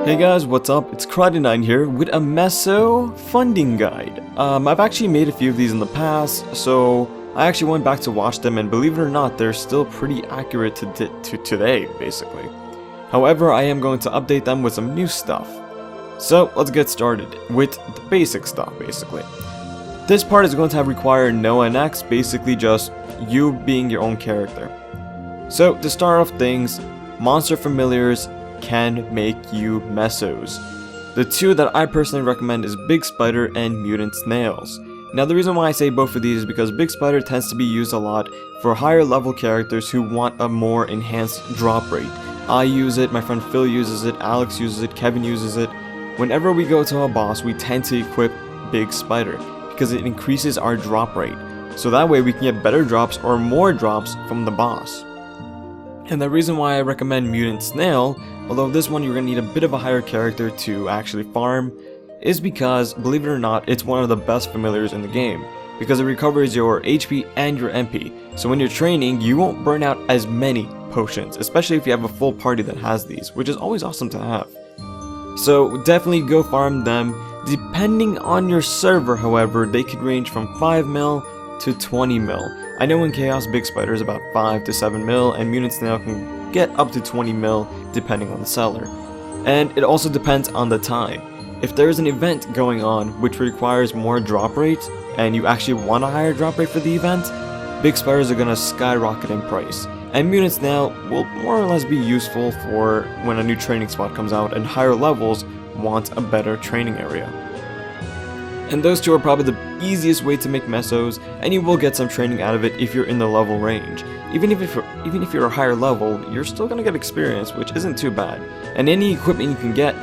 Hey guys, what's up? It's KraDeNine here with a Meso funding guide. I've actually made a few of these in the past, so I actually went back to watch them, and believe it or not, they're still pretty accurate to today, basically. However, I am going to update them with some new stuff. So let's get started with the basic stuff, basically. This part is going to require no NX, basically just you being your own character. So to start off things, monster familiars can make you mesos. The two that I personally recommend is Big Spider and Mutant Snails. Now the reason why I say both of these is because Big Spider tends to be used a lot for higher level characters who want a more enhanced drop rate. I use it, my friend Phil uses it, Alex uses it, Kevin uses it. Whenever we go to a boss, we tend to equip Big Spider because it increases our drop rate. So that way we can get better drops or more drops from the boss. And the reason why I recommend Mutant Snail, although this one you're going to need a bit of a higher character to actually farm, is because, believe it or not, it's one of the best familiars in the game, because it recovers your HP and your MP, so when you're training, you won't burn out as many potions, especially if you have a full party that has these, which is always awesome to have. So definitely go farm them. Depending on your server, however, they could range from 5 mil to 20 mil. I know in Chaos, Big Spider is about 5 to 7 mil, and Mutant Snail can get up to 20 mil depending on the seller. And it also depends on the time. If there is an event going on which requires more drop rate, and you actually want a higher drop rate for the event, Big Spiders are going to skyrocket in price. And Mutant Snail will more or less be useful for when a new training spot comes out and higher levels want a better training area. And those two are probably the easiest way to make mesos, and you will get some training out of it if you're in the level range. Even if you're a higher level, you're still gonna get experience, which isn't too bad. And any equipment you can get,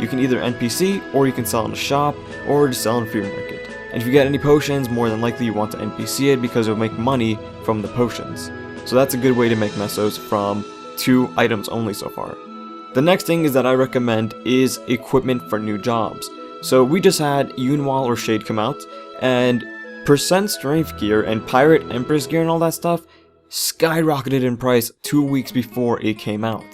you can either NPC, or you can sell in a shop, or just sell in free market. And if you get any potions, more than likely you want to NPC it because you'll make money from the potions. So that's a good way to make mesos from 2 items only so far. The next thing is that I recommend is equipment for new jobs. So we just had Yunwall or Shade come out, and percent strength gear and pirate empress gear and all that stuff skyrocketed in price 2 weeks before it came out.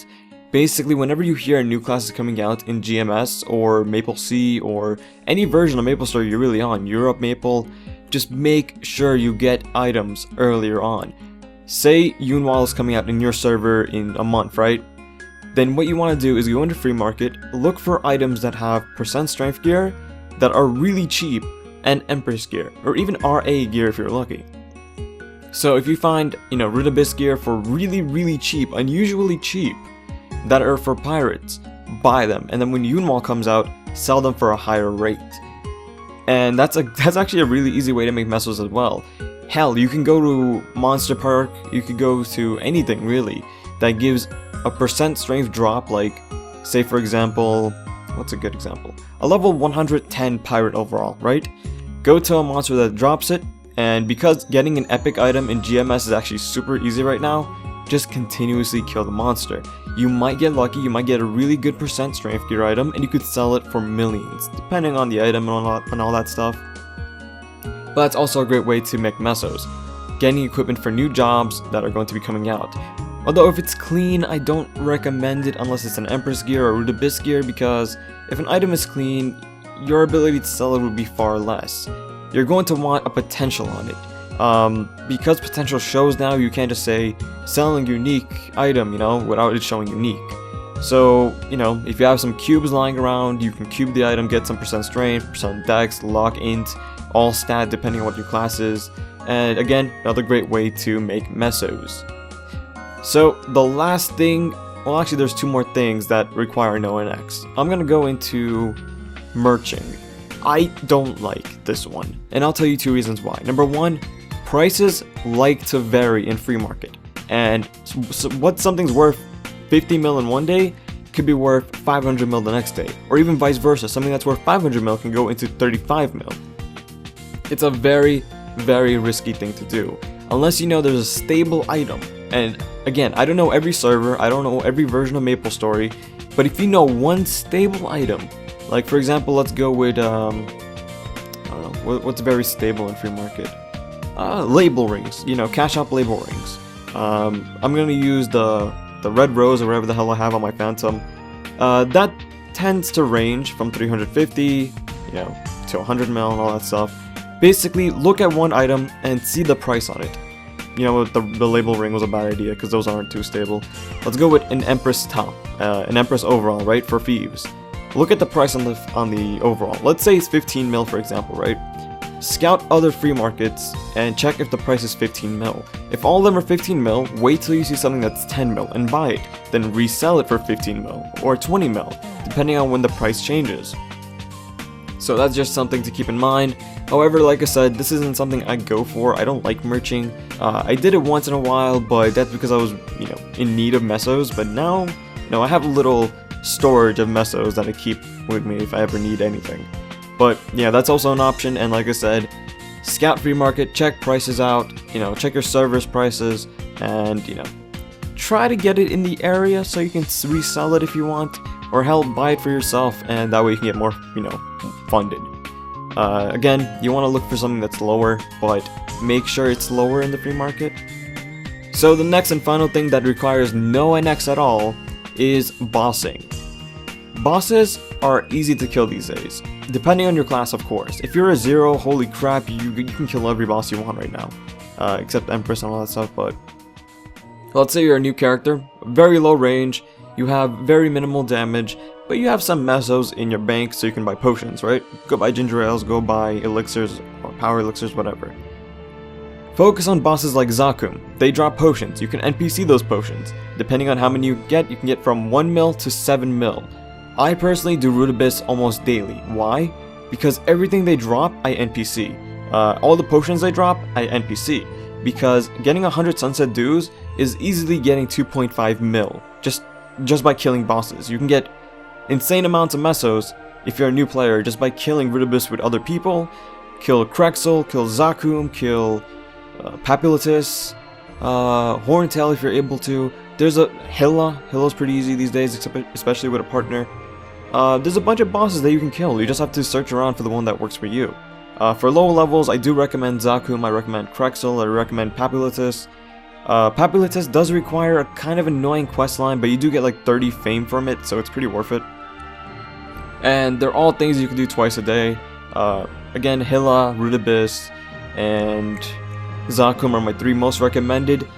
Basically, whenever you hear a new class is coming out in GMS or Maple C or any version of MapleStory you're really on, Europe Maple, just make sure you get items earlier on. Say Yunwall is coming out in your server in a month, right? Then what you want to do is go into free market, look for items that have percent strength gear that are really cheap, and empress gear, or even RA gear if you're lucky. So if you find, Rudibus gear for really cheap, unusually cheap, that are for pirates, buy them, and then when Yunwall comes out, sell them for a higher rate. And that's actually a really easy way to make mesos as well. Hell, you can go to Monster Park, you could go to anything really that gives a percent strength drop, like, say for example, what's a good example? A level 110 pirate overall, right? Go to a monster that drops it, and because getting an epic item in GMS is actually super easy right now, just continuously kill the monster. You might get lucky, you might get a really good percent strength gear item, and you could sell it for millions, depending on the item and all that stuff. But that's also a great way to make mesos, getting equipment for new jobs that are going to be coming out. Although if it's clean, I don't recommend it unless it's an Empress gear or Rudibus gear, because if an item is clean, your ability to sell it would be far less. You're going to want a potential on it. Because potential shows now, you can't just say selling unique item, without it showing unique. So, if you have some cubes lying around, you can cube the item, get some percent strength, percent dex, lock int, all stat depending on what your class is. And again, another great way to make mesos. So the last thing, well actually there's 2 more things that require no NX. I'm gonna go into merching. I don't like this one, and I'll tell you 2 reasons why. Number 1, prices like to vary in free market, and so what something's worth 50 mil in one day could be worth 500 mil the next day, or even vice versa. Something that's worth 500 mil can go into 35 mil. It's a very risky thing to do, unless there's a stable item. And again, I don't know every server, I don't know every version of MapleStory, but if you know one stable item, like for example, let's go with, I don't know, what's very stable in free market? Label rings, cash up label rings. I'm gonna use the red rose or whatever the hell I have on my phantom. That tends to range from 350, you know, to 100 mil and all that stuff. Basically, look at one item and see the price on it. You know, the label ring was a bad idea because those aren't too stable. Let's go with an Empress top, an Empress overall, right, for thieves. Look at the price on the overall. Let's say it's 15 mil, for example, right? Scout other free markets and check if the price is 15 mil. If all of them are 15 mil, wait till you see something that's 10 mil and buy it. Then resell it for 15 mil or 20 mil, depending on when the price changes. So that's just something to keep in mind. However, like I said, this isn't something I go for. I don't like merching. I did it once in a while, but that's because I was, you know, in need of mesos. But now, you know, I have a little storage of mesos that I keep with me if I ever need anything. But yeah, that's also an option. And like I said, scout free market, check prices out, you know, check your server's prices, and, you know, try to get it in the area so you can resell it if you want, or hell, buy it for yourself, and that way you can get more, you know, funded. Again, you want to look for something that's lower, but make sure it's lower in the free market. So the next and final thing that requires no NX at all is bossing. Bosses are easy to kill these days, depending on your class, of course. If you're a 0, holy crap, you can kill every boss you want right now, except Empress and all that stuff. But let's say you're a new character, very low range, you have very minimal damage, but you have some mesos in your bank, so you can buy potions, right? Go buy ginger ales, go buy elixirs or power elixirs, whatever. Focus on bosses like Zakum. They drop potions. You can NPC those potions. Depending on how many you can get from 1 mil to 7 mil. I personally do Root Abyss almost daily. Why? Because everything they drop, I NPC. All the potions they drop, I NPC. Because getting 100 Sunset Dews is easily getting 2.5 mil. Just by killing bosses. You can get insane amounts of mesos if you're a new player just by killing Root Abyss with other people. Kill Krexel, kill Zakum, kill Papulatus, Horntail if you're able to. There's a Hilla. Hilla's pretty easy these days, especially with a partner. There's a bunch of bosses that you can kill. You just have to search around for the one that works for you. For lower levels, I do recommend Zakum, I recommend Krexel, I recommend Papulatus. Papulatus does require a kind of annoying questline, but you do get like 30 fame from it, so it's pretty worth it. And they're all things you can do twice a day. Again, Hilla, Root Abyss, and Zakum are my 3 most recommended,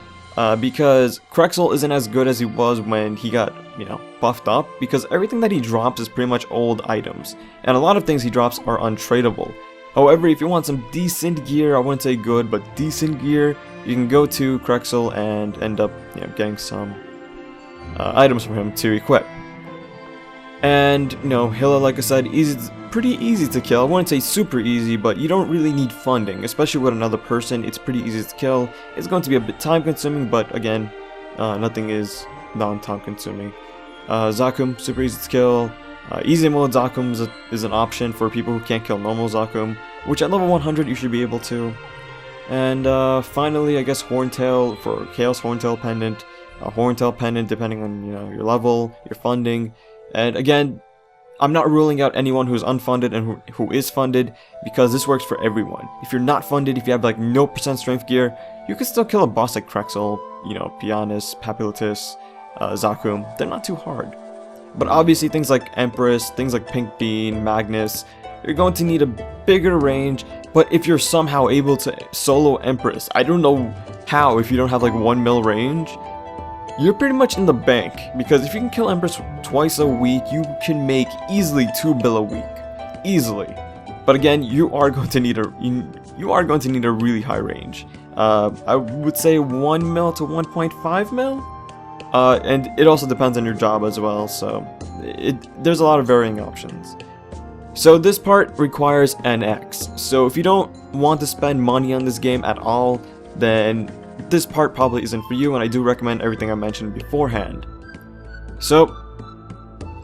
because Krexel isn't as good as he was when he got, you know, buffed up, because everything that he drops is pretty much old items, and a lot of things he drops are untradeable. However, if you want some decent gear, I wouldn't say good, but decent gear, you can go to Krexel and end up, you know, getting some items from him to equip. And, you know, Hilla, like I said, pretty easy to kill. I wouldn't say super easy, but you don't really need funding, especially with another person. It's pretty easy to kill. It's going to be a bit time consuming, but again, nothing is non-time consuming. Zakum, super easy to kill. Easy mode Zakum is an option for people who can't kill normal Zakum, which at level 100 you should be able to. And finally, I guess Horntail for Chaos Horntail Pendant. Horntail Pendant depending on, you know, your level, your funding. And again, I'm not ruling out anyone who's unfunded and who is funded, because this works for everyone. If you're not funded, if you have like no % strength gear, you can still kill a boss like Krexel, you know, Pianus, Papulatus, Zakum. They're not too hard. But obviously things like Empress, things like Pink Bean, Magnus, you're going to need a bigger range. But if you're somehow able to solo Empress, I don't know how, if you don't have like 1 mil range, you're pretty much in the bank. Because if you can kill Empress twice a week, you can make easily 2 bill a week. Easily. But again, you are going to need a really high range. I would say 1 mil to 1.5 mil. And it also depends on your job as well, so there's a lot of varying options. So this part requires NX. So if you don't want to spend money on this game at all, then this part probably isn't for you, and I do recommend everything I mentioned beforehand. So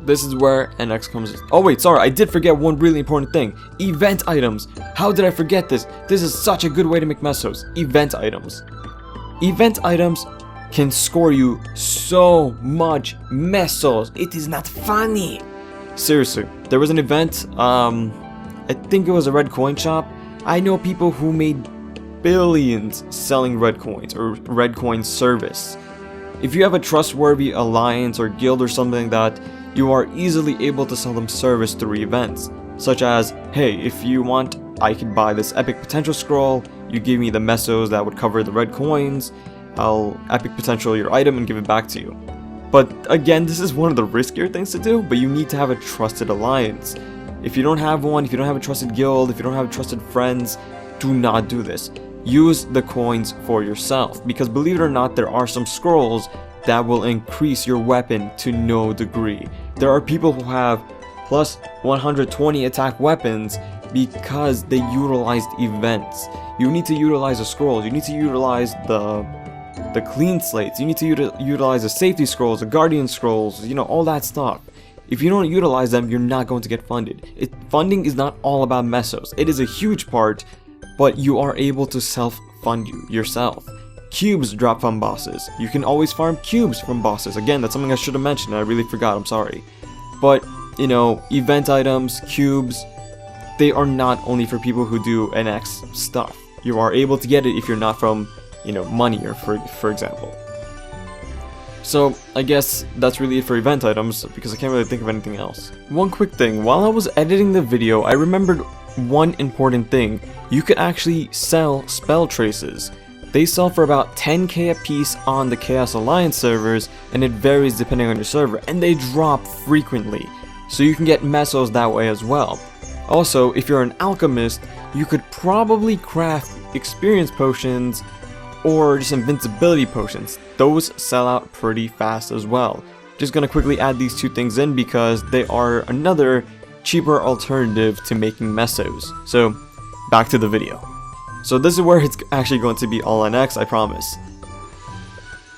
this is where NX comes in. Oh wait, sorry, I did forget one really important thing. Event items. How did I forget this? This is such a good way to make mesos. Event items. Event items can score you so much mesos. It is not funny. Seriously, there was an event, I think it was a red coin shop. I know people who made billions selling red coins or red coin service. If you have a trustworthy alliance or guild or something like that, you are easily able to sell them service through events, such as, hey, if you want, I can buy this epic potential scroll, you give me the mesos that would cover the red coins, I'll epic potential your item and give it back to you. But again, this is one of the riskier things to do, but you need to have a trusted alliance. If you don't have one, if you don't have a trusted guild, if you don't have trusted friends, do not do this. Use the coins for yourself, because believe it or not, there are some scrolls that will increase your weapon to no degree. There are people who have plus 120 attack weapons because they utilized events. You need to utilize the scrolls, you need to utilize the clean slates, you need to utilize the safety scrolls, the guardian scrolls, you know, all that stuff. If you don't utilize them, you're not going to get funded. Funding is not all about mesos. It is a huge part, but you are able to self-fund yourself. Cubes drop from bosses. You can always farm cubes from bosses. Again, that's something I should have mentioned. I really forgot. I'm sorry. But, you know, event items, cubes, they are not only for people who do NX stuff. You are able to get it if you're not from, you know, money or for example. So, I guess that's really it for event items, because I can't really think of anything else. One quick thing, while I was editing the video, I remembered one important thing. You could actually sell spell traces. They sell for about 10k a piece on the Chaos Alliance servers, and it varies depending on your server, and they drop frequently. So you can get mesos that way as well. Also, if you're an alchemist, you could probably craft experience potions or just invincibility potions. Those sell out pretty fast as well. Just gonna quickly add these two things in because they are another cheaper alternative to making mesos. So back to the video. So this is where it's actually going to be all NX, I promise.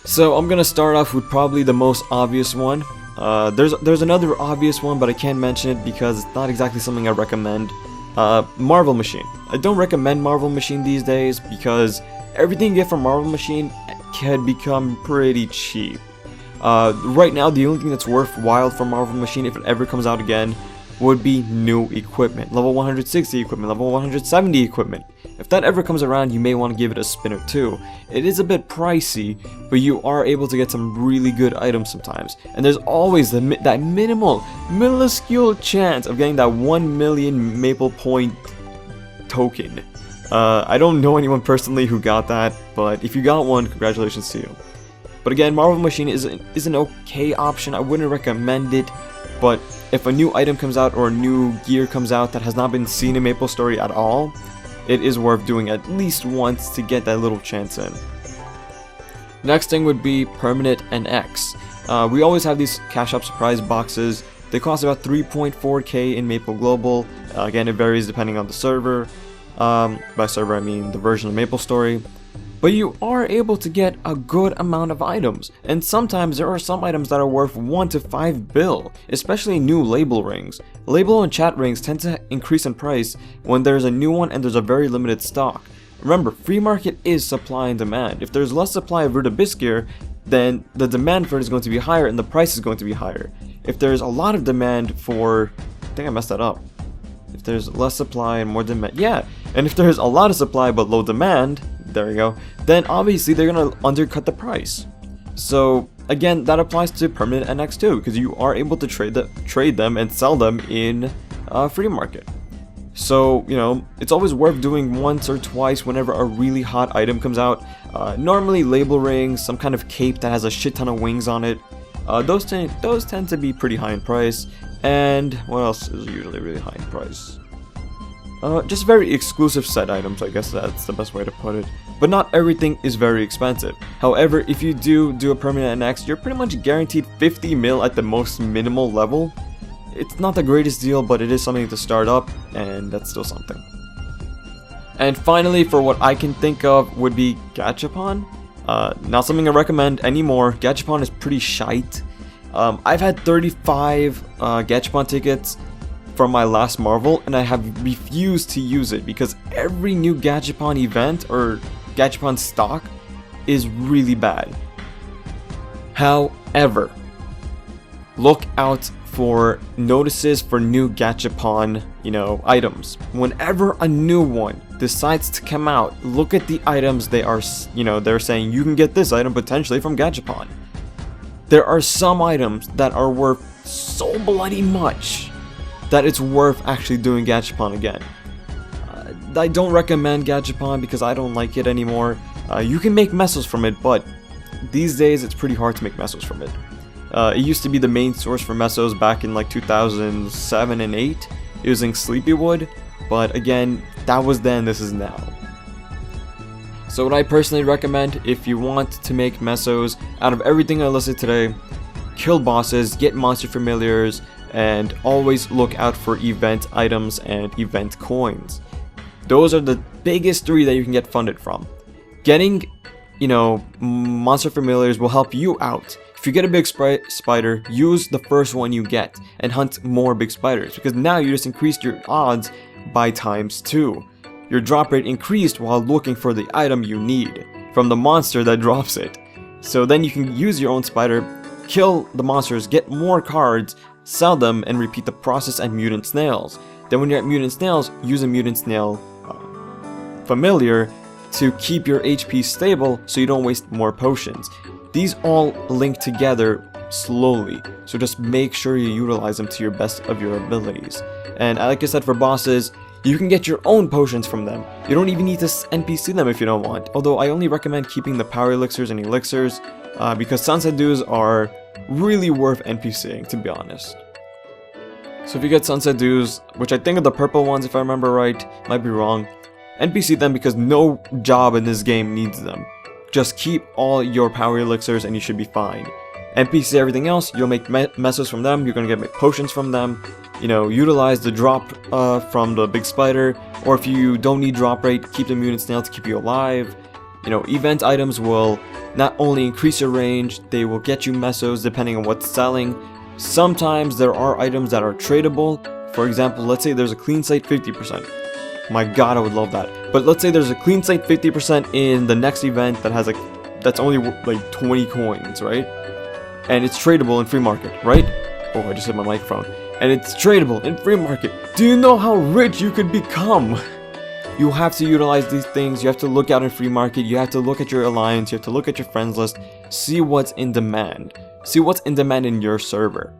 So I'm gonna start off with probably the most obvious one. There's another obvious one, but I can't mention it because it's not exactly something I recommend. Marvel Machine. I don't recommend Marvel Machine these days because everything you get from Marvel Machine can become pretty cheap. Right now, the only thing that's worthwhile for Marvel Machine, if it ever comes out again, would be new equipment. Level 160 equipment, level 170 equipment. If that ever comes around, you may want to give it a spin or two. It is a bit pricey, but you are able to get some really good items sometimes. And there's always that minuscule chance of getting that 1 million Maple Point token. I don't know anyone personally who got that, but if you got one, congratulations to you. But again, Marvel Machine is an okay option. I wouldn't recommend it, but if a new item comes out or a new gear comes out that has not been seen in MapleStory at all, it is worth doing at least once to get that little chance in. Next thing would be permanent NX. We always have these cash up surprise boxes. They cost about 3.4k in Maple Global. Again, it varies depending on the server. By server I mean the version of MapleStory. But you are able to get a good amount of items, and sometimes there are some items that are worth 1 to 5 bill, especially new label rings. Label and chat rings tend to increase in price when there's a new one and there's a very limited stock. Remember, free market is supply and demand. If there's less supply of Rudabisc gear, then the demand for it is going to be higher and the price is going to be higher. If there's a lot of demand for... I think I messed that up. If there's less supply and more demand... Yeah, and if there's a lot of supply but low demand... There we go. Then obviously they're gonna undercut the price. So again, that applies to permanent NX too, because you are able to trade them and sell them in free market. So you know, it's always worth doing once or twice whenever a really hot item comes out. Normally label rings, some kind of cape that has a shit ton of wings on it. Those tend to be pretty high in price. And what else is usually really high in price? Just very exclusive set items, I guess that's the best way to put it. But not everything is very expensive. However, if you do a permanent NX, you're pretty much guaranteed 50 mil at the most minimal level. It's not the greatest deal, but it is something to start up, and that's still something. And finally, for what I can think of, would be Gachapon. Not something I recommend anymore. Gachapon is pretty shite. I've had 35 Gachapon tickets from my last Marvel, and I have refused to use it because every new Gachapon event or Gachapon stock is really bad. However, look out for notices for new gachapon, items. Whenever a new one decides to come out, look at the items they are, they're saying you can get this item potentially from gachapon. There are some items that are worth so bloody much that it's worth actually doing gachapon again. I don't recommend gachapon because I don't like it anymore. You can make mesos from it, but these days it's pretty hard to make mesos from it. It used to be the main source for mesos back in like 2007 and 8 using Sleepywood, but again, that was then, this is now. So what I personally recommend, if you want to make mesos, out of everything I listed today, kill bosses, get monster familiars, and always look out for event items and event coins. Those are the biggest 3 that you can get funded from. Getting, monster familiars will help you out. If you get a big spider, use the first one you get and hunt more big spiders, because now you just increased your odds by ×2. Your drop rate increased while looking for the item you need from the monster that drops it. So then you can use your own spider, kill the monsters, get more cards, sell them, and repeat the process at mutant snails. Then when you're at mutant snails, use a mutant snail familiar to keep your HP stable so you don't waste more potions. These all link together slowly, so just make sure you utilize them to your best of your abilities. And like I said, for bosses, you can get your own potions from them. You don't even need to NPC them if you don't want, although I only recommend keeping the power elixirs and elixirs because sunset dews are really worth NPCing, to be honest. So if you get sunset dews, which I think are the purple ones if I remember right, might be wrong, NPC them because no job in this game needs them. Just keep all your power elixirs and you should be fine. NPC everything else, you'll make mesos from them, you're gonna get potions from them, utilize the drop from the big spider, or if you don't need drop rate, keep the mutant snail to keep you alive. Event items will not only increase your range, they will get you mesos depending on what's selling. Sometimes there are items that are tradable. For example, let's say there's a clean slate 50%. My god, I would love that. But let's say there's a clean slate 50% in the next event that has that's only like 20 coins, right? And it's tradable in free market, right? Oh, I just hit my microphone. And it's tradable in free market. Do you know how rich you could become? You have to utilize these things. You have to look out in free market. You have to look at your alliance. You have to look at your friends list. See what's in demand. See what's in demand in your server.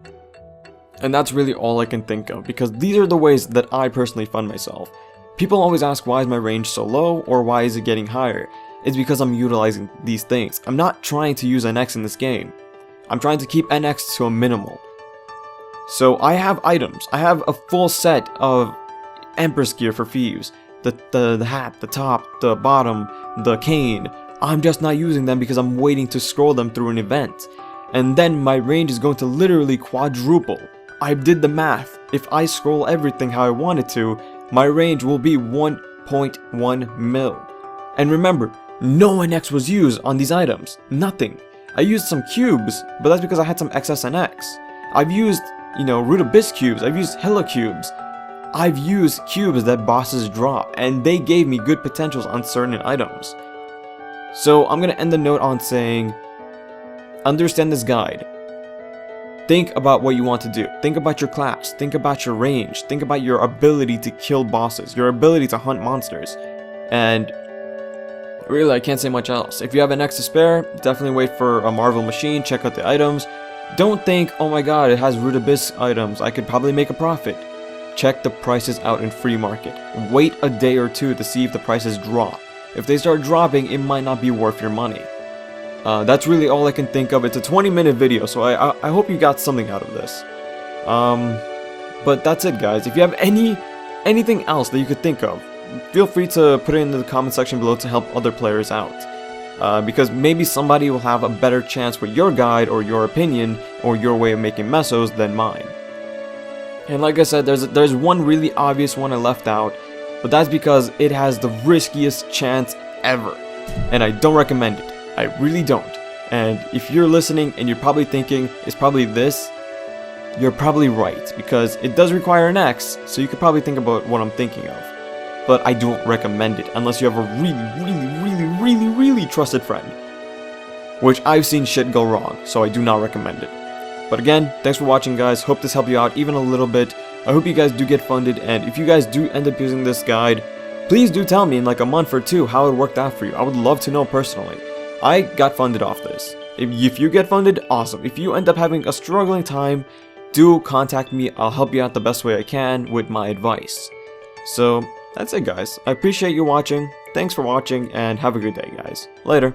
And that's really all I can think of, because these are the ways that I personally fund myself. People always ask, why is my range so low, or why is it getting higher? It's because I'm utilizing these things. I'm not trying to use NX in this game. I'm trying to keep NX to a minimal. So I have items. I have a full set of Empress gear for thieves. The hat, the top, the bottom, the cane. I'm just not using them because I'm waiting to scroll them through an event. And then my range is going to literally quadruple. I did the math. If I scroll everything how I wanted to, my range will be 1.1 mil. And remember, no NX was used on these items. Nothing. I used some cubes, but that's because I had some excess NX. I've used, Root Abyss cubes. I've used Hilla cubes. I've used cubes that bosses drop, and they gave me good potentials on certain items. So I'm going to end the note on saying, understand this guide. Think about what you want to do. Think about your class. Think about your range. Think about your ability to kill bosses. Your ability to hunt monsters. And really, I can't say much else. If you have an X to spare, definitely wait for a Marvel machine. Check out the items. Don't think, oh my god, it has Root Abyss items. I could probably make a profit. Check the prices out in free market. Wait a day or two to see if the prices drop. If they start dropping, it might not be worth your money. That's really all I can think of. It's a 20-minute video, so I hope you got something out of this. But that's it, guys. If you have anything else that you could think of, feel free to put it in the comment section below to help other players out. Because maybe somebody will have a better chance with your guide or your opinion or your way of making mesos than mine. And like I said, there's one really obvious one I left out, but that's because it has the riskiest chance ever, and I don't recommend it. I really don't. And if you're listening and you're probably thinking it's probably this, you're probably right, because it does require an X, so you could probably think about what I'm thinking of. But I don't recommend it unless you have a really trusted friend, which I've seen shit go wrong, so I do not recommend it. But again, thanks for watching, guys. Hope this helped you out even a little bit. I hope you guys do get funded, and if you guys do end up using this guide, please do tell me in like a month or two how it worked out for you. I would love to know personally. I got funded off this. If you get funded, awesome. If you end up having a struggling time, do contact me. I'll help you out the best way I can with my advice. So that's it, guys. I appreciate you watching. Thanks for watching, and have a good day, guys. Later.